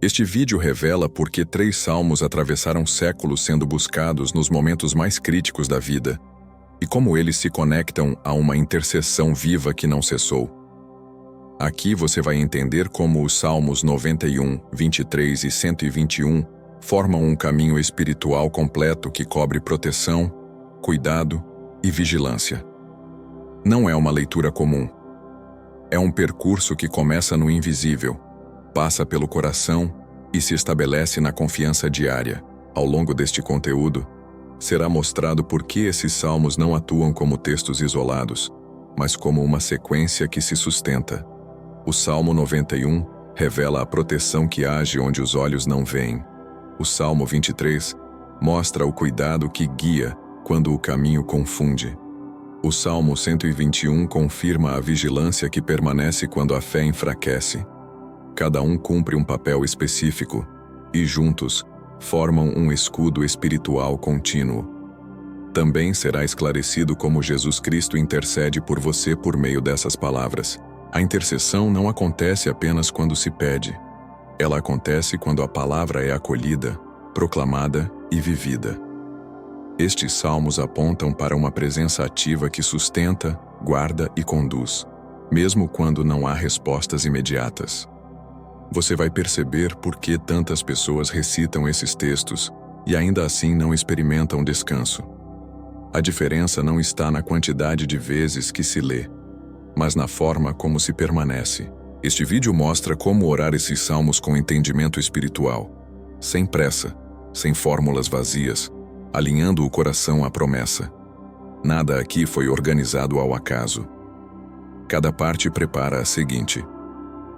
Este vídeo revela por que 3 salmos atravessaram séculos sendo buscados nos momentos mais críticos da vida, e como eles se conectam a uma intercessão viva que não cessou. Aqui você vai entender como os Salmos 91, 23 e 121 formam um caminho espiritual completo que cobre proteção, cuidado e vigilância. Não é uma leitura comum. É um percurso que começa no invisível, passa pelo coração e se estabelece na confiança diária. Ao longo deste conteúdo, será mostrado por que esses salmos não atuam como textos isolados, mas como uma sequência que se sustenta. O Salmo 91 revela a proteção que age onde os olhos não veem. O Salmo 23 mostra o cuidado que guia quando o caminho confunde. O Salmo 121 confirma a vigilância que permanece quando a fé enfraquece. Cada um cumpre um papel específico e, juntos, formam um escudo espiritual contínuo. Também será esclarecido como Jesus Cristo intercede por você por meio dessas palavras. A intercessão não acontece apenas quando se pede. Ela acontece quando a palavra é acolhida, proclamada e vivida. Estes salmos apontam para uma presença ativa que sustenta, guarda e conduz, mesmo quando não há respostas imediatas. Você vai perceber por que tantas pessoas recitam esses textos e ainda assim não experimentam descanso. A diferença não está na quantidade de vezes que se lê, mas na forma como se permanece. Este vídeo mostra como orar esses salmos com entendimento espiritual, sem pressa, sem fórmulas vazias, alinhando o coração à promessa. Nada aqui foi organizado ao acaso. Cada parte prepara a seguinte.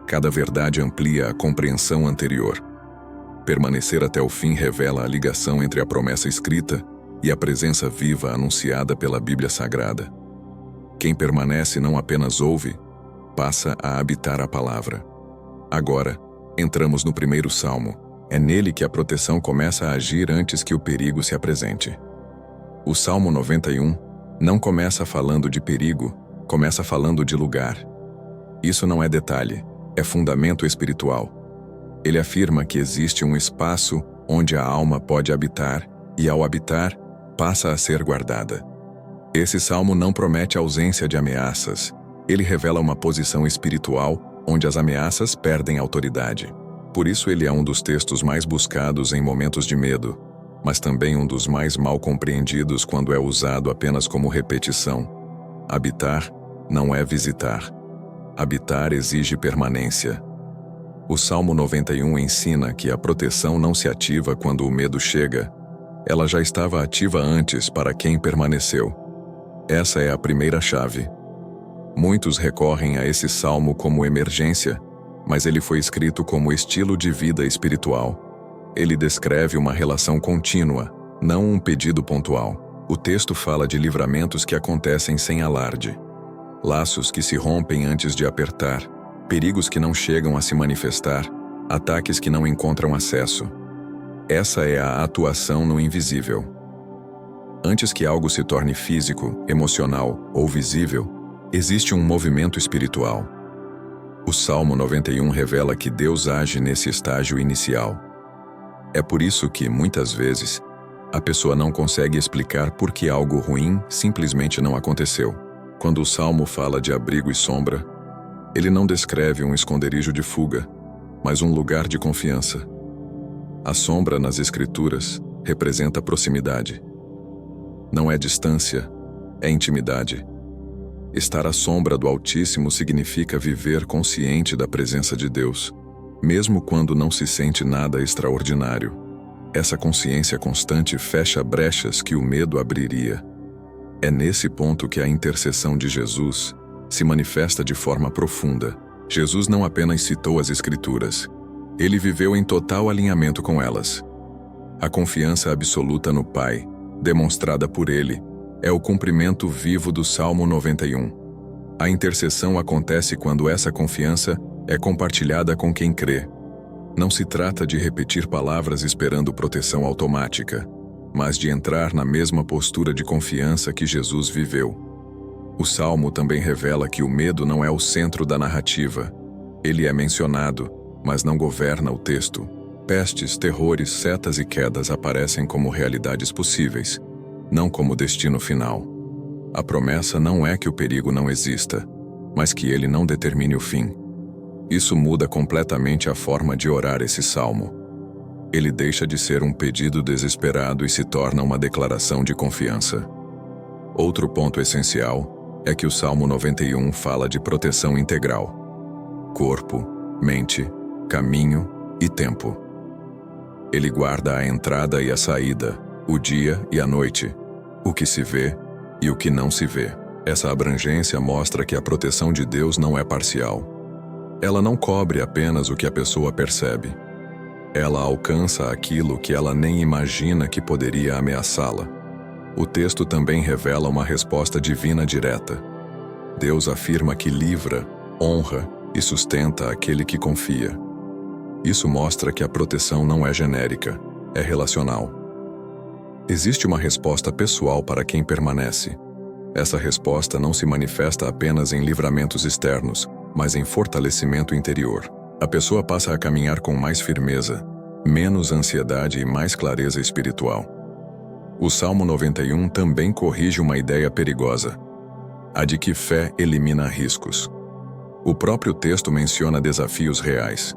Cada verdade amplia a compreensão anterior. Permanecer até o fim revela a ligação entre a promessa escrita e a presença viva anunciada pela Bíblia Sagrada. Quem permanece não apenas ouve, passa a habitar a palavra. Agora, entramos no primeiro salmo. É nele que a proteção começa a agir antes que o perigo se apresente. O Salmo 91 não começa falando de perigo, começa falando de lugar. Isso não é detalhe, é fundamento espiritual. Ele afirma que existe um espaço onde a alma pode habitar e, ao habitar, passa a ser guardada. Esse salmo não promete ausência de ameaças. Ele revela uma posição espiritual onde as ameaças perdem autoridade. Por isso ele é um dos textos mais buscados em momentos de medo, mas também um dos mais mal compreendidos quando é usado apenas como repetição. Habitar não é visitar. Habitar exige permanência. O Salmo 91 ensina que a proteção não se ativa quando o medo chega. Ela já estava ativa antes para quem permaneceu. Essa é a primeira chave. Muitos recorrem a esse salmo como emergência, mas ele foi escrito como estilo de vida espiritual. Ele descreve uma relação contínua, não um pedido pontual. O texto fala de livramentos que acontecem sem alarde. Laços que se rompem antes de apertar, perigos que não chegam a se manifestar, ataques que não encontram acesso. Essa é a atuação no invisível. Antes que algo se torne físico, emocional ou visível, existe um movimento espiritual. O Salmo 91 revela que Deus age nesse estágio inicial. É por isso que, muitas vezes, a pessoa não consegue explicar por que algo ruim simplesmente não aconteceu. Quando o Salmo fala de abrigo e sombra, ele não descreve um esconderijo de fuga, mas um lugar de confiança. A sombra nas Escrituras representa proximidade. Não é distância, é intimidade. Estar à sombra do Altíssimo significa viver consciente da presença de Deus, mesmo quando não se sente nada extraordinário. Essa consciência constante fecha brechas que o medo abriria. É nesse ponto que a intercessão de Jesus se manifesta de forma profunda. Jesus não apenas citou as Escrituras, ele viveu em total alinhamento com elas. A confiança absoluta no Pai, demonstrada por ele, é o cumprimento vivo do Salmo 91. A intercessão acontece quando essa confiança é compartilhada com quem crê. Não se trata de repetir palavras esperando proteção automática, mas de entrar na mesma postura de confiança que Jesus viveu. O Salmo também revela que o medo não é o centro da narrativa. Ele é mencionado, mas não governa o texto. Pestes, terrores, setas e quedas aparecem como realidades possíveis, não como destino final. A promessa não é que o perigo não exista, mas que ele não determine o fim. Isso muda completamente a forma de orar esse salmo. Ele deixa de ser um pedido desesperado e se torna uma declaração de confiança. Outro ponto essencial é que o Salmo 91 fala de proteção integral: corpo, mente, caminho e tempo. Ele guarda a entrada e a saída, o dia e a noite, o que se vê e o que não se vê. Essa abrangência mostra que a proteção de Deus não é parcial. Ela não cobre apenas o que a pessoa percebe. Ela alcança aquilo que ela nem imagina que poderia ameaçá-la. O texto também revela uma resposta divina direta. Deus afirma que livra, honra e sustenta aquele que confia. Isso mostra que a proteção não é genérica, é relacional. Existe uma resposta pessoal para quem permanece. Essa resposta não se manifesta apenas em livramentos externos, mas em fortalecimento interior. A pessoa passa a caminhar com mais firmeza, menos ansiedade e mais clareza espiritual. O Salmo 91 também corrige uma ideia perigosa: a de que fé elimina riscos. O próprio texto menciona desafios reais.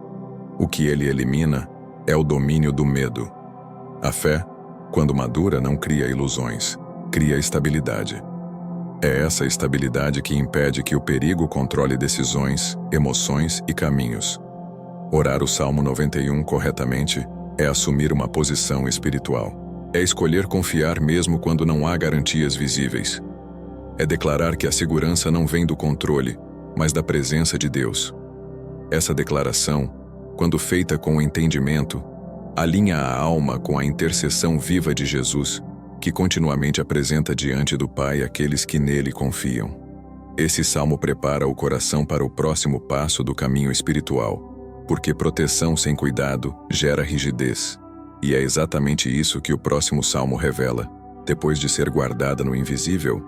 O que ele elimina é o domínio do medo. A fé, quando madura, não cria ilusões, cria estabilidade. É essa estabilidade que impede que o perigo controle decisões, emoções e caminhos. Orar o Salmo 91 corretamente é assumir uma posição espiritual. É escolher confiar mesmo quando não há garantias visíveis. É declarar que a segurança não vem do controle, mas da presença de Deus. Essa declaração, quando feita com o entendimento, alinha a alma com a intercessão viva de Jesus, que continuamente apresenta diante do Pai aqueles que nele confiam. Esse salmo prepara o coração para o próximo passo do caminho espiritual, porque proteção sem cuidado gera rigidez. E é exatamente isso que o próximo salmo revela. Depois de ser guardada no invisível,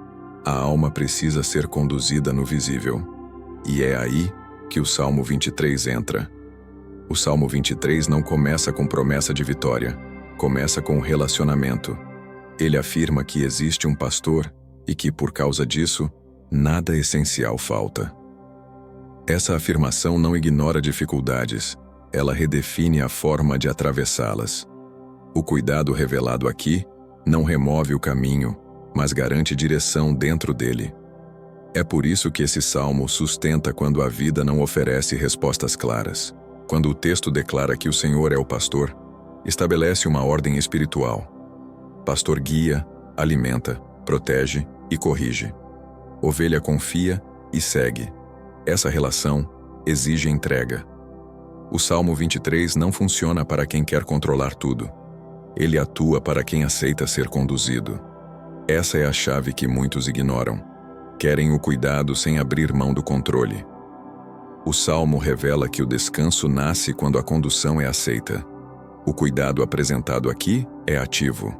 a alma precisa ser conduzida no visível. E é aí que o Salmo 23 entra. O Salmo 23 não começa com promessa de vitória, começa com relacionamento. Ele afirma que existe um pastor e que, por causa disso, nada essencial falta. Essa afirmação não ignora dificuldades, ela redefine a forma de atravessá-las. O cuidado revelado aqui não remove o caminho, mas garante direção dentro dele. É por isso que esse salmo sustenta quando a vida não oferece respostas claras. Quando o texto declara que o Senhor é o pastor, estabelece uma ordem espiritual. Pastor guia, alimenta, protege e corrige. Ovelha confia e segue. Essa relação exige entrega. O Salmo 23 não funciona para quem quer controlar tudo. Ele atua para quem aceita ser conduzido. Essa é a chave que muitos ignoram. Querem o cuidado sem abrir mão do controle. O Salmo revela que o descanso nasce quando a condução é aceita. O cuidado apresentado aqui é ativo.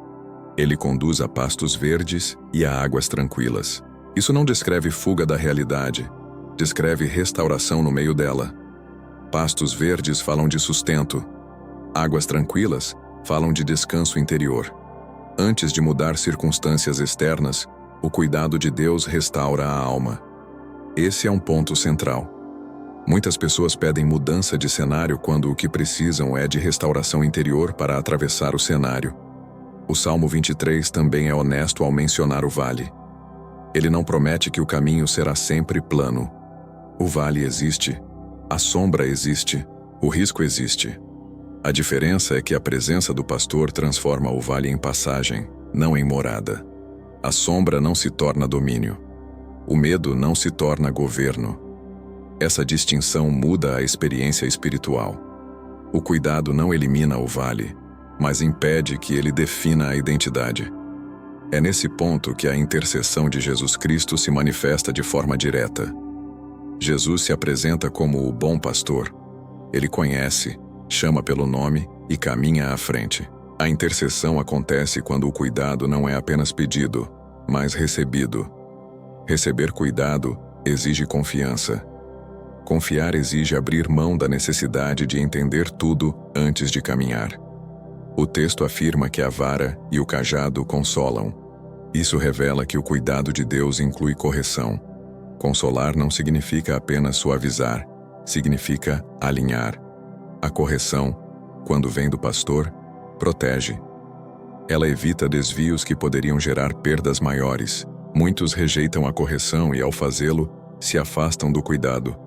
Ele conduz a pastos verdes e a águas tranquilas. Isso não descreve fuga da realidade, descreve restauração no meio dela. Pastos verdes falam de sustento. Águas tranquilas falam de descanso interior. Antes de mudar circunstâncias externas, o cuidado de Deus restaura a alma. Esse é um ponto central. Muitas pessoas pedem mudança de cenário quando o que precisam é de restauração interior para atravessar o cenário. O Salmo 23 também é honesto ao mencionar o vale. Ele não promete que o caminho será sempre plano. O vale existe, a sombra existe, o risco existe. A diferença é que a presença do pastor transforma o vale em passagem, não em morada. A sombra não se torna domínio. O medo não se torna governo. Essa distinção muda a experiência espiritual. O cuidado não elimina o vale, mas impede que ele defina a identidade. É nesse ponto que a intercessão de Jesus Cristo se manifesta de forma direta. Jesus se apresenta como o bom pastor. Ele conhece, chama pelo nome e caminha à frente. A intercessão acontece quando o cuidado não é apenas pedido, mas recebido. Receber cuidado exige confiança. Confiar exige abrir mão da necessidade de entender tudo antes de caminhar. O texto afirma que a vara e o cajado consolam. Isso revela que o cuidado de Deus inclui correção. Consolar não significa apenas suavizar, significa alinhar. A correção, quando vem do pastor, protege. Ela evita desvios que poderiam gerar perdas maiores. Muitos rejeitam a correção e, ao fazê-lo, se afastam do cuidado.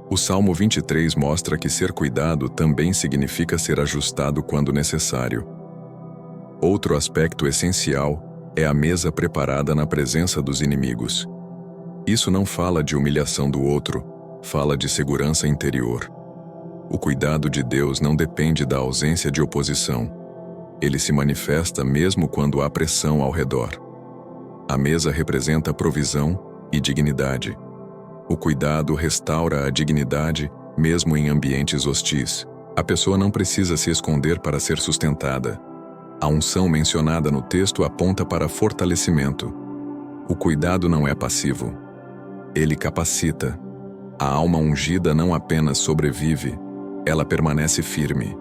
O Salmo 23 mostra que ser cuidado também significa ser ajustado quando necessário. Outro aspecto essencial é a mesa preparada na presença dos inimigos. Isso não fala de humilhação do outro, fala de segurança interior. O cuidado de Deus não depende da ausência de oposição. Ele se manifesta mesmo quando há pressão ao redor. A mesa representa provisão e dignidade. O cuidado restaura a dignidade, mesmo em ambientes hostis. A pessoa não precisa se esconder para ser sustentada. A unção mencionada no texto aponta para fortalecimento. O cuidado não é passivo. Ele capacita. A alma ungida não apenas sobrevive, ela permanece firme.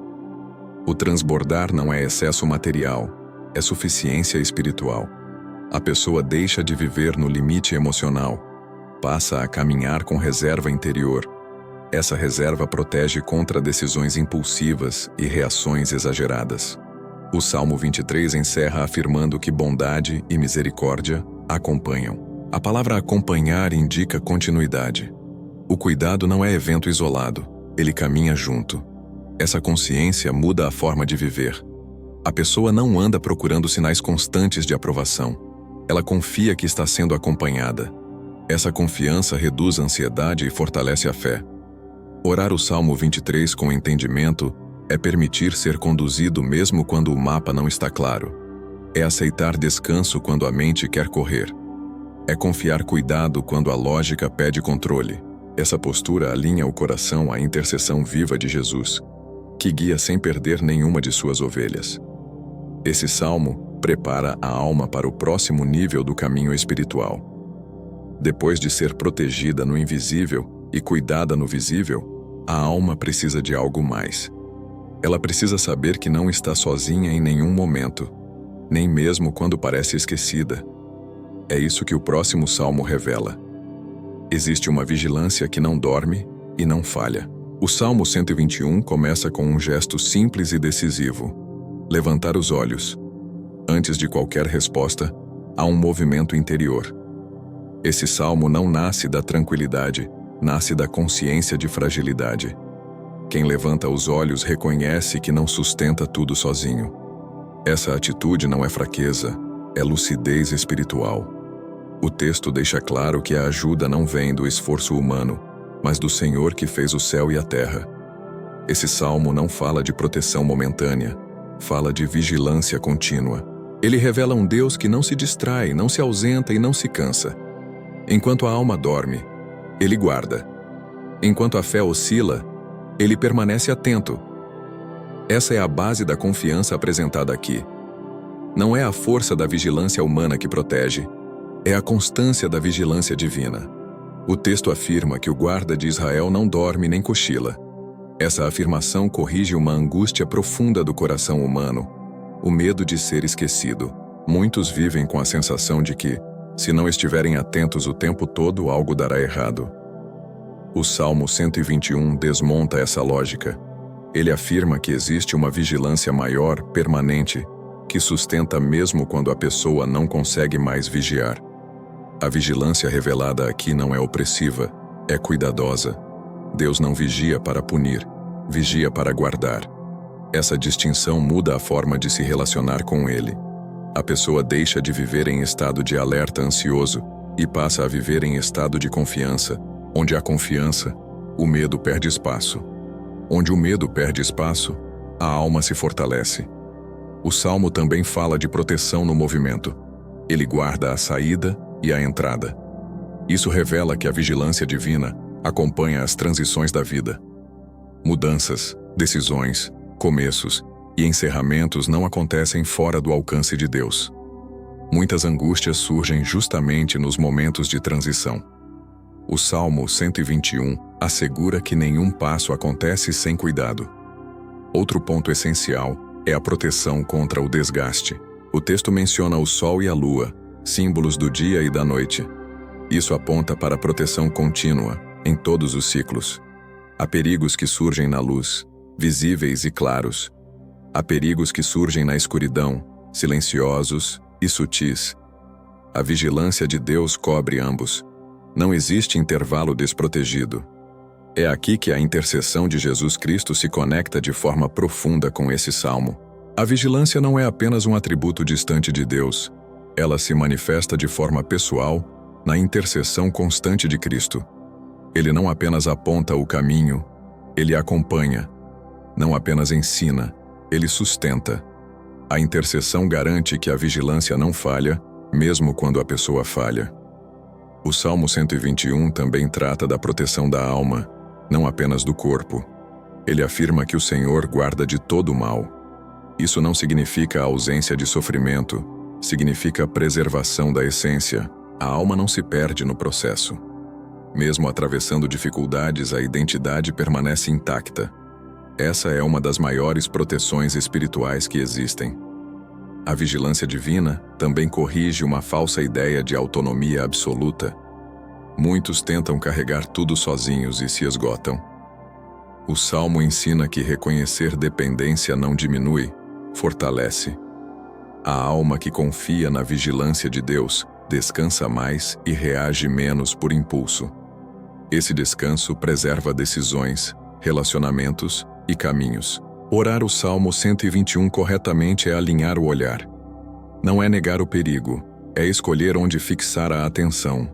O transbordar não é excesso material, é suficiência espiritual. A pessoa deixa de viver no limite emocional, passa a caminhar com reserva interior. Essa reserva protege contra decisões impulsivas e reações exageradas. O Salmo 23 encerra afirmando que bondade e misericórdia acompanham. A palavra acompanhar indica continuidade. O cuidado não é evento isolado, ele caminha junto. Essa consciência muda a forma de viver. A pessoa não anda procurando sinais constantes de aprovação. Ela confia que está sendo acompanhada. Essa confiança reduz a ansiedade e fortalece a fé. Orar o Salmo 23 com entendimento é permitir ser conduzido mesmo quando o mapa não está claro. É aceitar descanso quando a mente quer correr. É confiar cuidado quando a lógica pede controle. Essa postura alinha o coração à intercessão viva de Jesus, que guia sem perder nenhuma de suas ovelhas. Esse salmo prepara a alma para o próximo nível do caminho espiritual. Depois de ser protegida no invisível e cuidada no visível, a alma precisa de algo mais. Ela precisa saber que não está sozinha em nenhum momento, nem mesmo quando parece esquecida. É isso que o próximo salmo revela. Existe uma vigilância que não dorme e não falha. O Salmo 121 começa com um gesto simples e decisivo: levantar os olhos. Antes de qualquer resposta, há um movimento interior. Esse salmo não nasce da tranquilidade, nasce da consciência de fragilidade. Quem levanta os olhos reconhece que não sustenta tudo sozinho. Essa atitude não é fraqueza, é lucidez espiritual. O texto deixa claro que a ajuda não vem do esforço humano, mas do Senhor que fez o céu e a terra. Esse salmo não fala de proteção momentânea, fala de vigilância contínua. Ele revela um Deus que não se distrai, não se ausenta e não se cansa. Enquanto a alma dorme, Ele guarda. Enquanto a fé oscila, Ele permanece atento. Essa é a base da confiança apresentada aqui. Não é a força da vigilância humana que protege, é a constância da vigilância divina. O texto afirma que o guarda de Israel não dorme nem cochila. Essa afirmação corrige uma angústia profunda do coração humano, o medo de ser esquecido. Muitos vivem com a sensação de que, se não estiverem atentos o tempo todo, algo dará errado. O Salmo 121 desmonta essa lógica. Ele afirma que existe uma vigilância maior, permanente, que sustenta mesmo quando a pessoa não consegue mais vigiar. A vigilância revelada aqui não é opressiva, é cuidadosa. Deus não vigia para punir, vigia para guardar. Essa distinção muda a forma de se relacionar com Ele. A pessoa deixa de viver em estado de alerta ansioso e passa a viver em estado de confiança. Onde há confiança, o medo perde espaço. Onde o medo perde espaço, a alma se fortalece. O Salmo também fala de proteção no movimento. Ele guarda a saída e a entrada. Isso revela que a vigilância divina acompanha as transições da vida. Mudanças, decisões, começos e encerramentos não acontecem fora do alcance de Deus. Muitas angústias surgem justamente nos momentos de transição. O Salmo 121 assegura que nenhum passo acontece sem cuidado. Outro ponto essencial é a proteção contra o desgaste. O texto menciona o sol e a lua, símbolos do dia e da noite. Isso aponta para a proteção contínua, em todos os ciclos. Há perigos que surgem na luz, visíveis e claros. Há perigos que surgem na escuridão, silenciosos e sutis. A vigilância de Deus cobre ambos. Não existe intervalo desprotegido. É aqui que a intercessão de Jesus Cristo se conecta de forma profunda com esse salmo. A vigilância não é apenas um atributo distante de Deus. Ela se manifesta de forma pessoal na intercessão constante de Cristo. Ele não apenas aponta o caminho, ele acompanha. Não apenas ensina, ele sustenta. A intercessão garante que a vigilância não falha, mesmo quando a pessoa falha. O Salmo 121 também trata da proteção da alma, não apenas do corpo. Ele afirma que o Senhor guarda de todo o mal. Isso não significa a ausência de sofrimento, significa a preservação da essência. A alma não se perde no processo. Mesmo atravessando dificuldades, a identidade permanece intacta. Essa é uma das maiores proteções espirituais que existem. A vigilância divina também corrige uma falsa ideia de autonomia absoluta. Muitos tentam carregar tudo sozinhos e se esgotam. O Salmo ensina que reconhecer dependência não diminui, fortalece. A alma que confia na vigilância de Deus descansa mais e reage menos por impulso. Esse descanso preserva decisões, relacionamentos e caminhos. Orar o Salmo 121 corretamente é alinhar o olhar. Não é negar o perigo, é escolher onde fixar a atenção.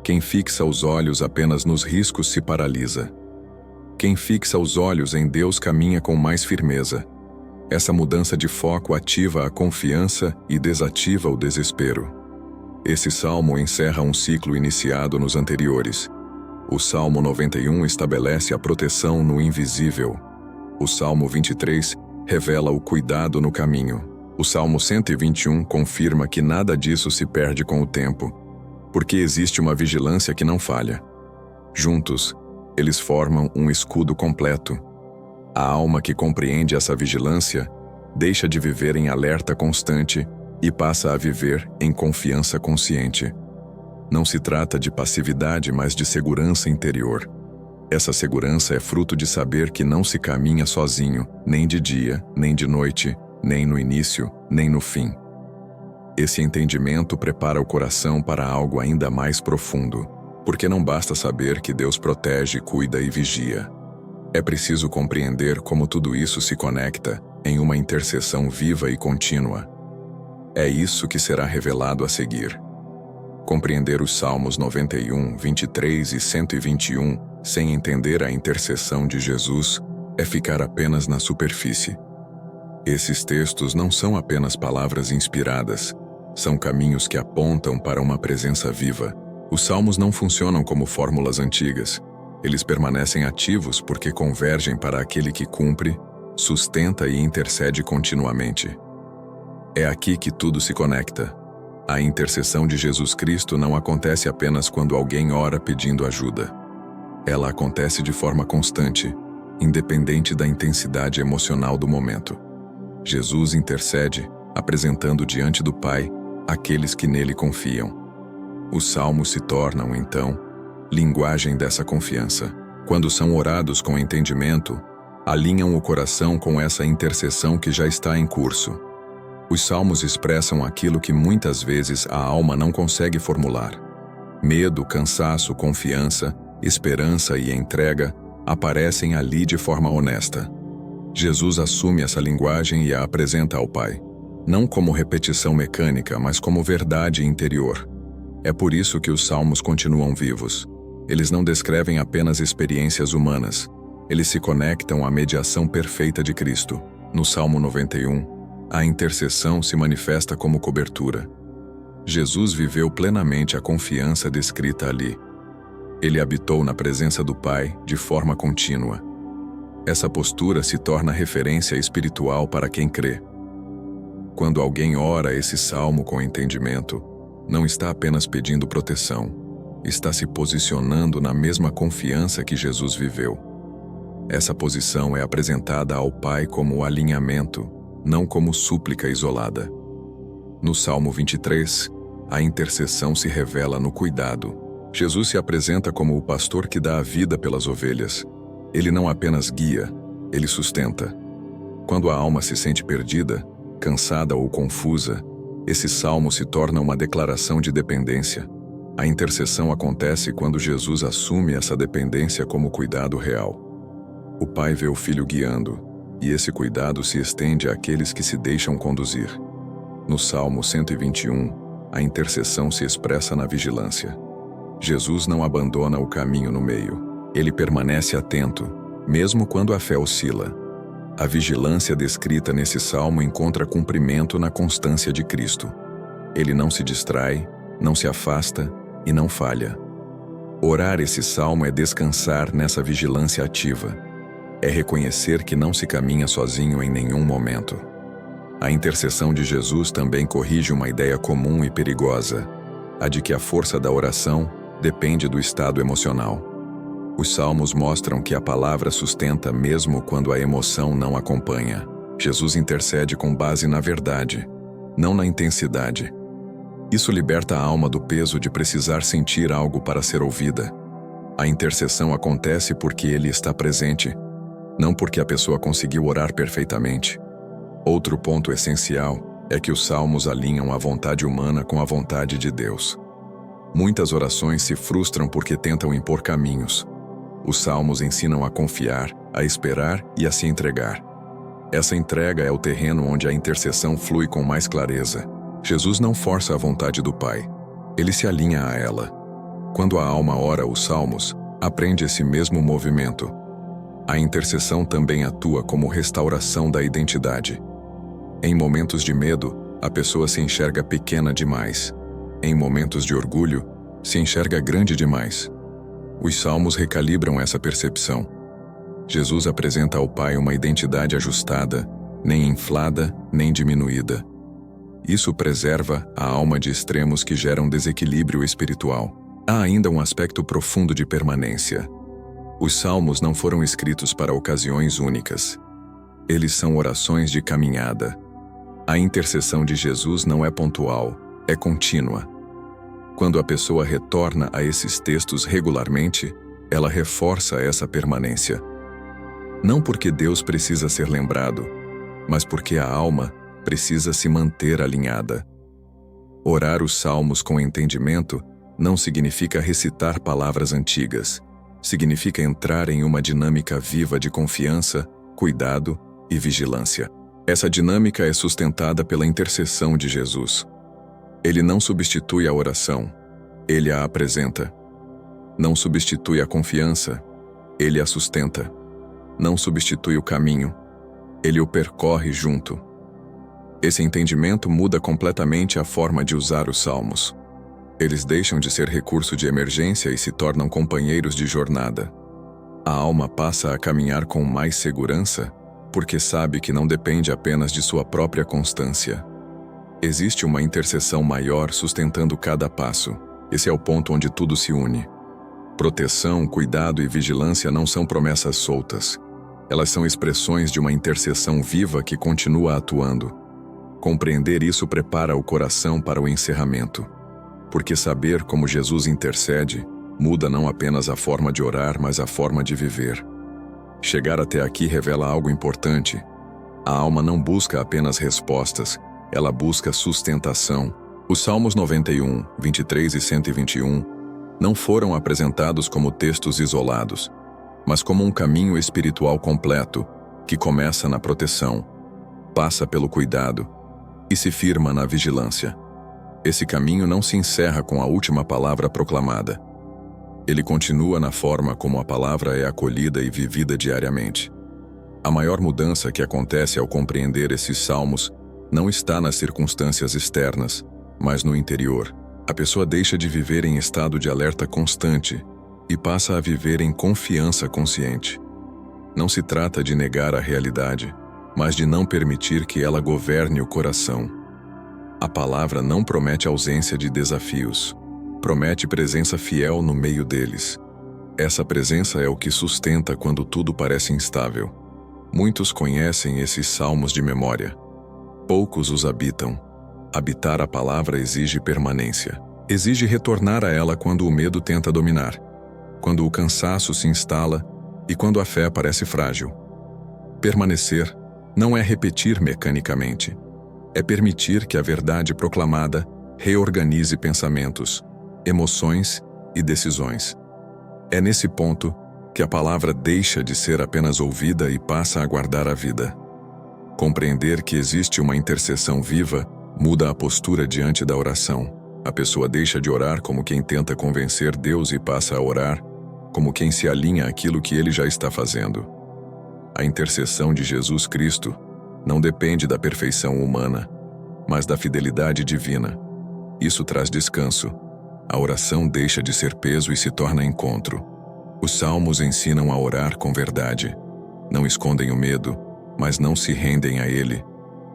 Quem fixa os olhos apenas nos riscos se paralisa. Quem fixa os olhos em Deus caminha com mais firmeza. Essa mudança de foco ativa a confiança e desativa o desespero. Esse salmo encerra um ciclo iniciado nos anteriores. O Salmo 91 estabelece a proteção no invisível. O Salmo 23 revela o cuidado no caminho. O Salmo 121 confirma que nada disso se perde com o tempo, porque existe uma vigilância que não falha. Juntos, eles formam um escudo completo. A alma que compreende essa vigilância deixa de viver em alerta constante e passa a viver em confiança consciente. Não se trata de passividade, mas de segurança interior. Essa segurança é fruto de saber que não se caminha sozinho, nem de dia, nem de noite, nem no início, nem no fim. Esse entendimento prepara o coração para algo ainda mais profundo, porque não basta saber que Deus protege, cuida e vigia. É preciso compreender como tudo isso se conecta em uma intercessão viva e contínua. É isso que será revelado a seguir. Compreender os Salmos 91, 23 e 121 sem entender a intercessão de Jesus é ficar apenas na superfície. Esses textos não são apenas palavras inspiradas, são caminhos que apontam para uma presença viva. Os salmos não funcionam como fórmulas antigas. Eles permanecem ativos porque convergem para aquele que cumpre, sustenta e intercede continuamente. É aqui que tudo se conecta. A intercessão de Jesus Cristo não acontece apenas quando alguém ora pedindo ajuda. Ela acontece de forma constante, independente da intensidade emocional do momento. Jesus intercede, apresentando diante do Pai aqueles que nele confiam. Os salmos se tornam, então, linguagem dessa confiança. Quando são orados com entendimento, alinham o coração com essa intercessão que já está em curso. Os salmos expressam aquilo que muitas vezes a alma não consegue formular. Medo, cansaço, confiança, esperança e entrega aparecem ali de forma honesta. Jesus assume essa linguagem e a apresenta ao Pai, não como repetição mecânica, mas como verdade interior. É por isso que os salmos continuam vivos. Eles não descrevem apenas experiências humanas, eles se conectam à mediação perfeita de Cristo. No Salmo 91, a intercessão se manifesta como cobertura. Jesus viveu plenamente a confiança descrita ali. Ele habitou na presença do Pai de forma contínua. Essa postura se torna referência espiritual para quem crê. Quando alguém ora esse salmo com entendimento, não está apenas pedindo proteção, está se posicionando na mesma confiança que Jesus viveu. Essa posição é apresentada ao Pai como alinhamento, não como súplica isolada. No Salmo 23, a intercessão se revela no cuidado. Jesus se apresenta como o pastor que dá a vida pelas ovelhas. Ele não apenas guia, ele sustenta. Quando a alma se sente perdida, cansada ou confusa, esse salmo se torna uma declaração de dependência. A intercessão acontece quando Jesus assume essa dependência como cuidado real. O Pai vê o Filho guiando, e esse cuidado se estende àqueles que se deixam conduzir. No Salmo 121, a intercessão se expressa na vigilância. Jesus não abandona o caminho no meio. Ele permanece atento, mesmo quando a fé oscila. A vigilância descrita nesse salmo encontra cumprimento na constância de Cristo. Ele não se distrai, não se afasta e não falha. Orar esse salmo é descansar nessa vigilância ativa. É reconhecer que não se caminha sozinho em nenhum momento. A intercessão de Jesus também corrige uma ideia comum e perigosa, a de que a força da oração depende do estado emocional. Os salmos mostram que a palavra sustenta mesmo quando a emoção não acompanha. Jesus intercede com base na verdade, não na intensidade. Isso liberta a alma do peso de precisar sentir algo para ser ouvida. A intercessão acontece porque ele está presente, não porque a pessoa conseguiu orar perfeitamente. Outro ponto essencial é que os salmos alinham a vontade humana com a vontade de Deus. Muitas orações se frustram porque tentam impor caminhos. Os salmos ensinam a confiar, a esperar e a se entregar. Essa entrega é o terreno onde a intercessão flui com mais clareza. Jesus não força a vontade do Pai. Ele se alinha a ela. Quando a alma ora os salmos, aprende esse mesmo movimento. A intercessão também atua como restauração da identidade. Em momentos de medo, a pessoa se enxerga pequena demais. Em momentos de orgulho, se enxerga grande demais. Os salmos recalibram essa percepção. Jesus apresenta ao Pai uma identidade ajustada, nem inflada, nem diminuída. Isso preserva a alma de extremos que geram desequilíbrio espiritual. Há ainda um aspecto profundo de permanência. Os salmos não foram escritos para ocasiões únicas. Eles são orações de caminhada. A intercessão de Jesus não é pontual, é contínua. Quando a pessoa retorna a esses textos regularmente, ela reforça essa permanência. Não porque Deus precisa ser lembrado, mas porque a alma precisa se manter alinhada. Orar os salmos com entendimento não significa recitar palavras antigas. Significa entrar em uma dinâmica viva de confiança, cuidado e vigilância. Essa dinâmica é sustentada pela intercessão de Jesus. Ele não substitui a oração, ele a apresenta. Não substitui a confiança, ele a sustenta. Não substitui o caminho, ele o percorre junto. Esse entendimento muda completamente a forma de usar os salmos. Eles deixam de ser recurso de emergência e se tornam companheiros de jornada. A alma passa a caminhar com mais segurança, porque sabe que não depende apenas de sua própria constância. Existe uma intercessão maior sustentando cada passo. Esse é o ponto onde tudo se une. Proteção, cuidado e vigilância não são promessas soltas. Elas são expressões de uma intercessão viva que continua atuando. Compreender isso prepara o coração para o encerramento. Porque saber como Jesus intercede muda não apenas a forma de orar, mas a forma de viver. Chegar até aqui revela algo importante. A alma não busca apenas respostas, ela busca sustentação. Os Salmos 91, 23 e 121 não foram apresentados como textos isolados, mas como um caminho espiritual completo que começa na proteção, passa pelo cuidado e se firma na vigilância. Esse caminho não se encerra com a última palavra proclamada. Ele continua na forma como a palavra é acolhida e vivida diariamente. A maior mudança que acontece ao compreender esses salmos não está nas circunstâncias externas, mas no interior. A pessoa deixa de viver em estado de alerta constante e passa a viver em confiança consciente. Não se trata de negar a realidade, mas de não permitir que ela governe o coração. A palavra não promete ausência de desafios. Promete presença fiel no meio deles. Essa presença é o que sustenta quando tudo parece instável. Muitos conhecem esses salmos de memória. Poucos os habitam. Habitar a palavra exige permanência. Exige retornar a ela quando o medo tenta dominar, quando o cansaço se instala e quando a fé parece frágil. Permanecer não é repetir mecanicamente. É permitir que a verdade proclamada reorganize pensamentos, emoções e decisões. É nesse ponto que a palavra deixa de ser apenas ouvida e passa a guardar a vida. Compreender que existe uma intercessão viva muda a postura diante da oração. A pessoa deixa de orar como quem tenta convencer Deus e passa a orar como quem se alinha àquilo que ele já está fazendo. A intercessão de Jesus Cristo não depende da perfeição humana, mas da fidelidade divina. Isso traz descanso. A oração deixa de ser peso e se torna encontro. Os salmos ensinam a orar com verdade. Não escondem o medo, mas não se rendem a ele.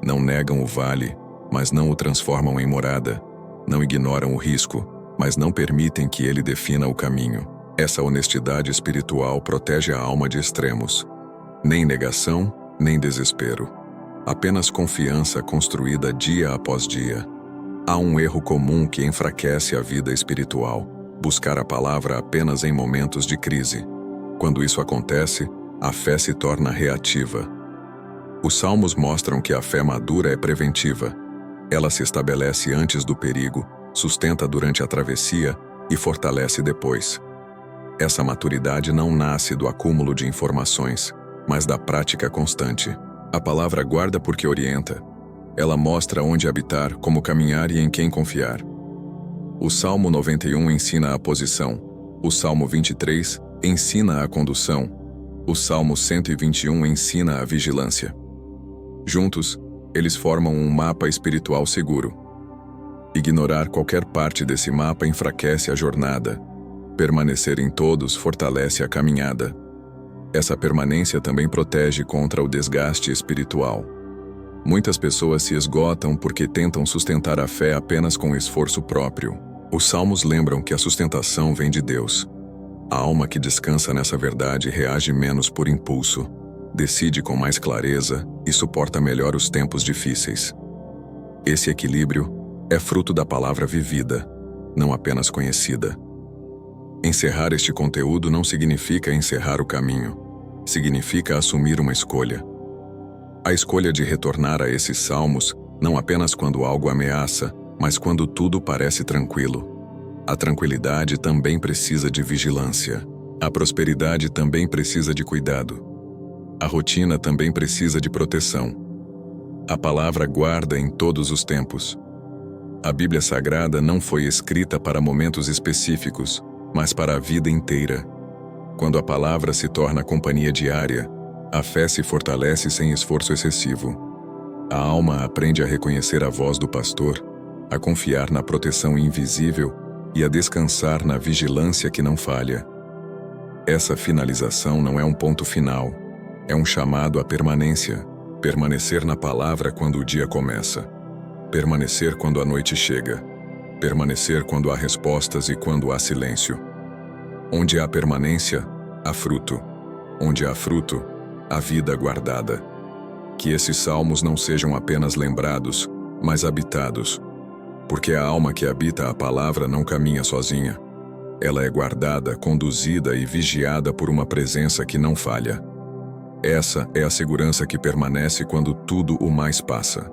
Não negam o vale, mas não o transformam em morada. Não ignoram o risco, mas não permitem que ele defina o caminho. Essa honestidade espiritual protege a alma de extremos. Nem negação, nem desespero. Apenas confiança construída dia após dia. Há um erro comum que enfraquece a vida espiritual: buscar a palavra apenas em momentos de crise. Quando isso acontece, a fé se torna reativa. Os salmos mostram que a fé madura é preventiva. Ela se estabelece antes do perigo, sustenta durante a travessia e fortalece depois. Essa maturidade não nasce do acúmulo de informações, mas da prática constante. A palavra guarda porque orienta. Ela mostra onde habitar, como caminhar e em quem confiar. O Salmo 91 ensina a posição. O Salmo 23 ensina a condução. O Salmo 121 ensina a vigilância. Juntos, eles formam um mapa espiritual seguro. Ignorar qualquer parte desse mapa enfraquece a jornada. Permanecer em todos fortalece a caminhada. Essa permanência também protege contra o desgaste espiritual. Muitas pessoas se esgotam porque tentam sustentar a fé apenas com esforço próprio. Os salmos lembram que a sustentação vem de Deus. A alma que descansa nessa verdade reage menos por impulso, decide com mais clareza e suporta melhor os tempos difíceis. Esse equilíbrio é fruto da palavra vivida, não apenas conhecida. Encerrar este conteúdo não significa encerrar o caminho, significa assumir uma escolha. A escolha de retornar a esses salmos, não apenas quando algo ameaça, mas quando tudo parece tranquilo. A tranquilidade também precisa de vigilância. A prosperidade também precisa de cuidado. A rotina também precisa de proteção. A palavra guarda em todos os tempos. A Bíblia Sagrada não foi escrita para momentos específicos, mas para a vida inteira. Quando a palavra se torna companhia diária, a fé se fortalece sem esforço excessivo. A alma aprende a reconhecer a voz do pastor, a confiar na proteção invisível e a descansar na vigilância que não falha. Essa finalização não é um ponto final, é um chamado à permanência. Permanecer na palavra quando o dia começa. Permanecer quando a noite chega. Permanecer quando há respostas e quando há silêncio. Onde há permanência, há fruto. Onde há fruto, há vida guardada. Que esses salmos não sejam apenas lembrados, mas habitados. Porque a alma que habita a palavra não caminha sozinha. Ela é guardada, conduzida e vigiada por uma presença que não falha. Essa é a segurança que permanece quando tudo o mais passa.